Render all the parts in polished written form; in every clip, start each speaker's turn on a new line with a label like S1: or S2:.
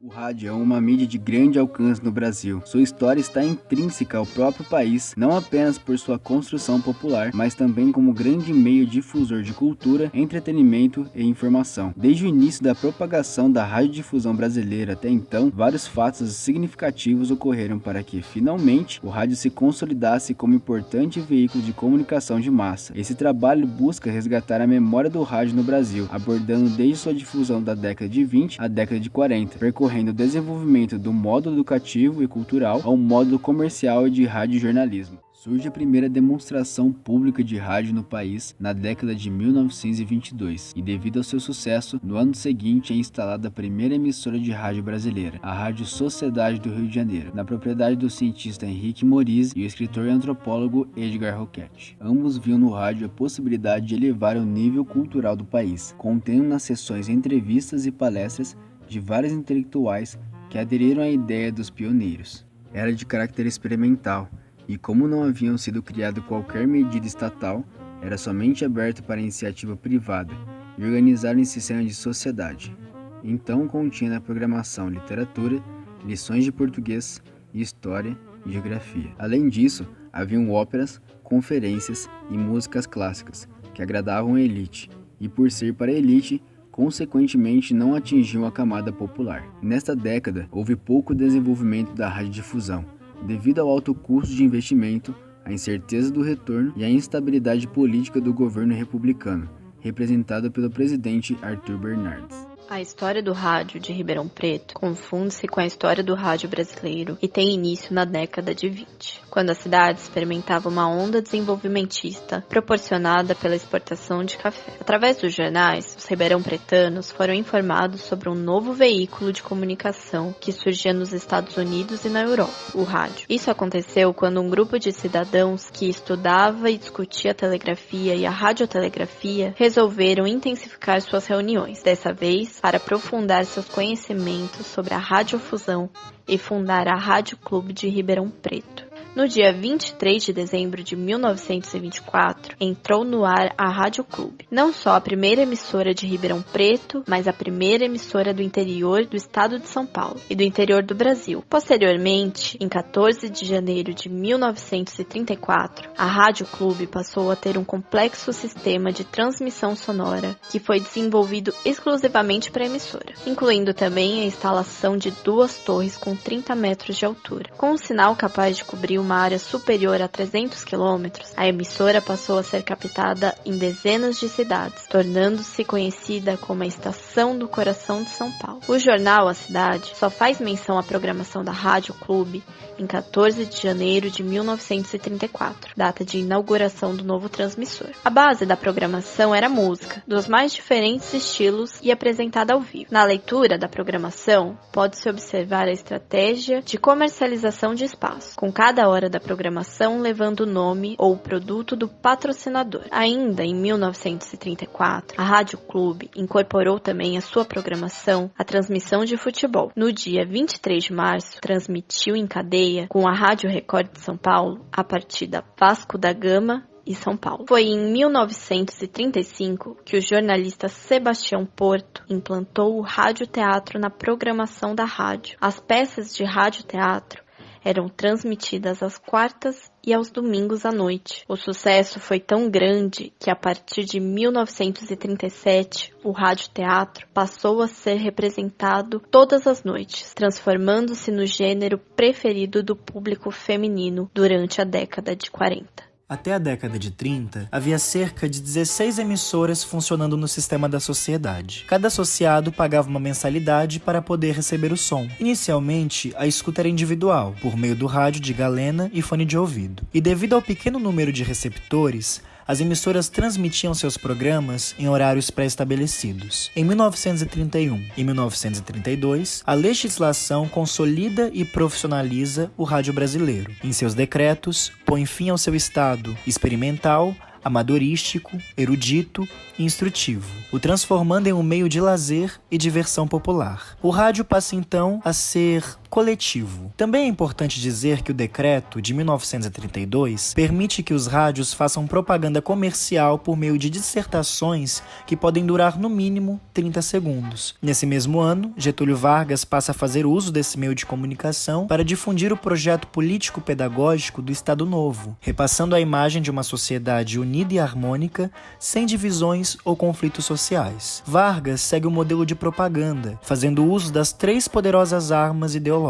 S1: O rádio é uma mídia de grande alcance no Brasil. Sua história está intrínseca ao próprio país, não apenas por sua construção popular, mas também como grande meio difusor de cultura, entretenimento e informação. Desde o início da propagação da radiodifusão brasileira até então, vários fatos significativos ocorreram para que, finalmente, o rádio se consolidasse como importante veículo de comunicação de massa. Esse trabalho busca resgatar a memória do rádio no Brasil, abordando desde sua difusão da década de 20 à década de 40, percorrendo o desenvolvimento do módulo educativo e cultural ao módulo comercial e de radiojornalismo. Surge a primeira demonstração pública de rádio no país na década de 1922 e, devido ao seu sucesso, no ano seguinte é instalada a primeira emissora de rádio brasileira, a Rádio Sociedade do Rio de Janeiro, na propriedade do cientista Henrique Morizzi e o escritor e antropólogo Edgar Roquette. Ambos viam no rádio a possibilidade de elevar o nível cultural do país, contendo nas sessões entrevistas e palestras de vários intelectuais que aderiram à ideia dos pioneiros. Era de caráter experimental e, como não haviam sido criado qualquer medida estatal, era somente aberto para iniciativa privada e organizado em sistema de sociedade. Então continha na programação literatura, lições de português, história e geografia. Além disso, haviam óperas, conferências e músicas clássicas que agradavam a elite e, por ser para a elite, consequentemente não atingiam a camada popular. Nesta década, houve pouco desenvolvimento da radiodifusão, devido ao alto custo de investimento, à incerteza do retorno e à instabilidade política do governo republicano, representado pelo presidente Arthur Bernardes.
S2: A história do rádio de Ribeirão Preto confunde-se com a história do rádio brasileiro e tem início na década de 20, quando a cidade experimentava uma onda desenvolvimentista proporcionada pela exportação de café. Através dos jornais, os ribeirão-pretanos foram informados sobre um novo veículo de comunicação que surgia nos Estados Unidos e na Europa, o rádio. Isso aconteceu quando um grupo de cidadãos que estudava e discutia a telegrafia e a radiotelegrafia resolveram intensificar suas reuniões, dessa vez para aprofundar seus conhecimentos sobre a radiofusão e fundar a Rádio Clube de Ribeirão Preto. No dia 23 de dezembro de 1924, entrou no ar a Rádio Clube, não só a primeira emissora de Ribeirão Preto, mas a primeira emissora do interior do estado de São Paulo e do interior do Brasil. Posteriormente, em 14 de janeiro de 1934, a Rádio Clube passou a ter um complexo sistema de transmissão sonora que foi desenvolvido exclusivamente para a emissora, incluindo também a instalação de 2 torres com 30 metros de altura. Com um sinal capaz de cobrir uma área superior a 300 quilômetros, a emissora passou a ser captada em dezenas de cidades, tornando-se conhecida como a Estação do Coração de São Paulo. O jornal A Cidade só faz menção à programação da Rádio Clube em 14 de janeiro de 1934, data de inauguração do novo transmissor. A base da programação era música, dos mais diferentes estilos e apresentada ao vivo. Na leitura da programação, pode-se observar a estratégia de comercialização de espaço, com cada hora da programação levando o nome ou o produto do patrocinador. Ainda em 1934, a Rádio Clube incorporou também à sua programação a transmissão de futebol. No dia 23 de março, transmitiu em cadeia com a Rádio Record de São Paulo a partida Vasco da Gama e São Paulo. Foi em 1935 que o jornalista Sebastião Porto implantou o radioteatro na programação da rádio. As peças de radioteatro eram transmitidas às quartas e aos domingos à noite. O sucesso foi tão grande que, a partir de 1937, o radioteatro passou a ser representado todas as noites, transformando-se no gênero preferido do público feminino durante a década de 40.
S3: Até a década de 30, havia cerca de 16 emissoras funcionando no sistema da sociedade. Cada associado pagava uma mensalidade para poder receber o som. Inicialmente, a escuta era individual, por meio do rádio de galena e fone de ouvido. E devido ao pequeno número de receptores, as emissoras transmitiam seus programas em horários pré-estabelecidos. Em 1931 e 1932, a legislação consolida e profissionaliza o rádio brasileiro. Em seus decretos, põe fim ao seu estado experimental, amadorístico, erudito e instrutivo, o transformando em um meio de lazer e diversão popular. O rádio passa então a ser coletivo. Também é importante dizer que o decreto de 1932 permite que os rádios façam propaganda comercial por meio de dissertações que podem durar no mínimo 30 segundos. Nesse mesmo ano, Getúlio Vargas passa a fazer uso desse meio de comunicação para difundir o projeto político-pedagógico do Estado Novo, repassando a imagem de uma sociedade unida e harmônica, sem divisões ou conflitos sociais. Vargas segue o modelo de propaganda, fazendo uso das 3 poderosas armas ideológicas: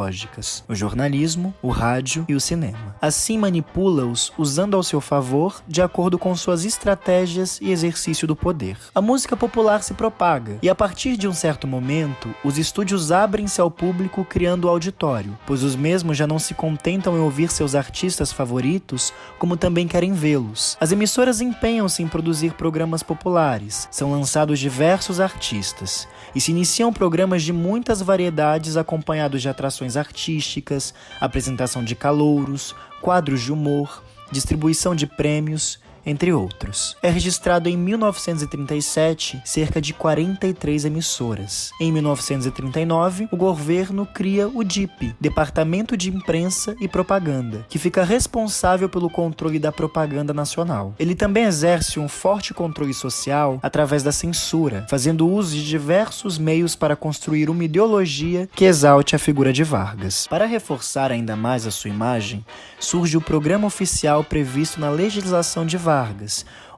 S3: o jornalismo, o rádio e o cinema. Assim manipula-os usando ao seu favor de acordo com suas estratégias e exercício do poder. A música popular se propaga e a partir de um certo momento, os estúdios abrem-se ao público criando o auditório, pois os mesmos já não se contentam em ouvir seus artistas favoritos, como também querem vê-los. As emissoras empenham-se em produzir programas populares, são lançados diversos artistas e se iniciam programas de muitas variedades acompanhados de atrações artísticas, apresentação de calouros, quadros de humor, distribuição de prêmios, entre outros. É registrado em 1937 cerca de 43 emissoras. Em 1939, o governo cria o DIP, Departamento de Imprensa e Propaganda, que fica responsável pelo controle da propaganda nacional. Ele também exerce um forte controle social através da censura, fazendo uso de diversos meios para construir uma ideologia que exalte a figura de Vargas. Para reforçar ainda mais a sua imagem, surge o programa oficial previsto na legislação de Vargas,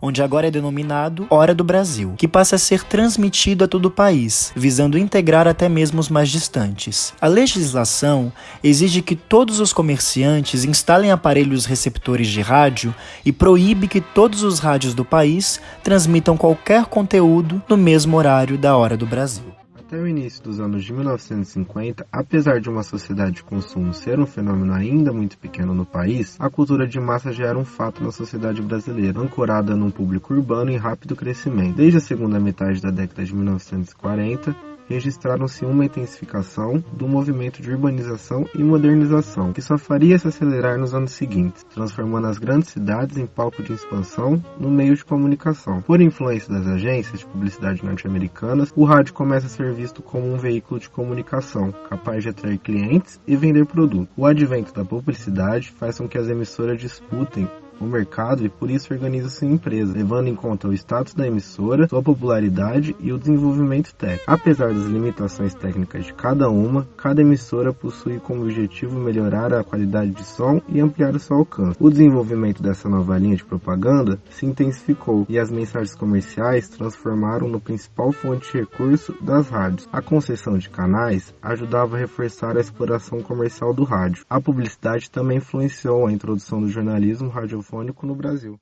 S3: onde agora é denominado Hora do Brasil, que passa a ser transmitido a todo o país, visando integrar até mesmo os mais distantes. A legislação exige que todos os comerciantes instalem aparelhos receptores de rádio e proíbe que todos os rádios do país transmitam qualquer conteúdo no mesmo horário da Hora do Brasil.
S4: Até o início dos anos de 1950, apesar de uma sociedade de consumo ser um fenômeno ainda muito pequeno no país, a cultura de massa já era um fato na sociedade brasileira, ancorada num público urbano em rápido crescimento. Desde a segunda metade da década de 1940, registraram-se uma intensificação do movimento de urbanização e modernização, que só faria se acelerar nos anos seguintes, transformando as grandes cidades em palco de expansão no meio de comunicação. Por influência das agências de publicidade norte-americanas, o rádio começa a ser visto como um veículo de comunicação, capaz de atrair clientes e vender produtos. O advento da publicidade faz com que as emissoras disputem o mercado e por isso organiza-se em empresa, levando em conta o status da emissora, sua popularidade e o desenvolvimento técnico. Apesar das limitações técnicas de cada uma, cada emissora possui como objetivo melhorar a qualidade de som e ampliar o seu alcance. O desenvolvimento dessa nova linha de propaganda se intensificou e as mensagens comerciais transformaram no principal fonte de recurso das rádios. A concessão de canais ajudava a reforçar a exploração comercial do rádio. A publicidade também influenciou a introdução do jornalismo radiofônico no Brasil.